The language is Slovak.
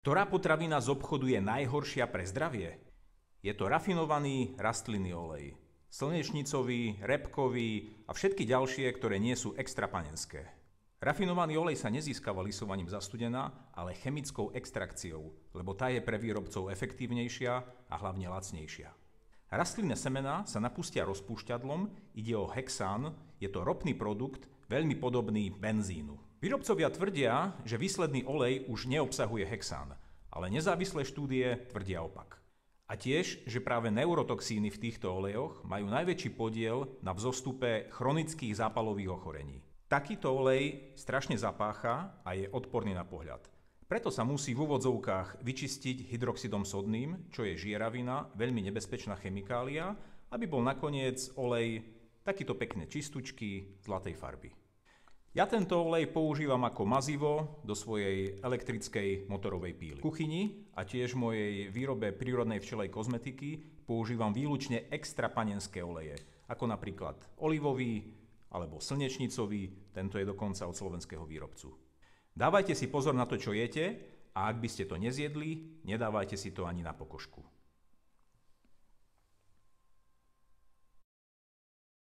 Ktorá potravina z obchodu je najhoršia pre zdravie? Je to rafinovaný rastlinný olej. Slnečnicový, repkový a všetky ďalšie, ktoré nie sú extra panenské. Rafinovaný olej sa nezískava lisovaním zastudená, ale chemickou extrakciou, lebo tá je pre výrobcov efektívnejšia a hlavne lacnejšia. Rastlinné semená sa napustia rozpúšťadlom, ide o hexán, je to ropný produkt, veľmi podobný benzínu. Výrobcovia tvrdia, že výsledný olej už neobsahuje hexán, ale nezávislé štúdie tvrdia opak. A tiež, že práve neurotoxíny v týchto olejoch majú najväčší podiel na vzostupe chronických zápalových ochorení. Takýto olej strašne zapácha a je odporný na pohľad. Preto sa musí v úvodzovkách vyčistiť hydroxidom sodným, čo je žieravina, veľmi nebezpečná chemikália, aby bol nakoniec olej takýto pekné čistučky zlatej farby. Ja tento olej používam ako mazivo do svojej elektrickej motorovej píly. V kuchyni a tiež v mojej výrobe prírodnej včelej kozmetiky používam výlučne extra panenské oleje, ako napríklad olivový alebo slnečnicový, tento je dokonca od slovenského výrobcu. Dávajte si pozor na to, čo jete, a ak by ste to nezjedli, nedávajte si to ani na pokožku.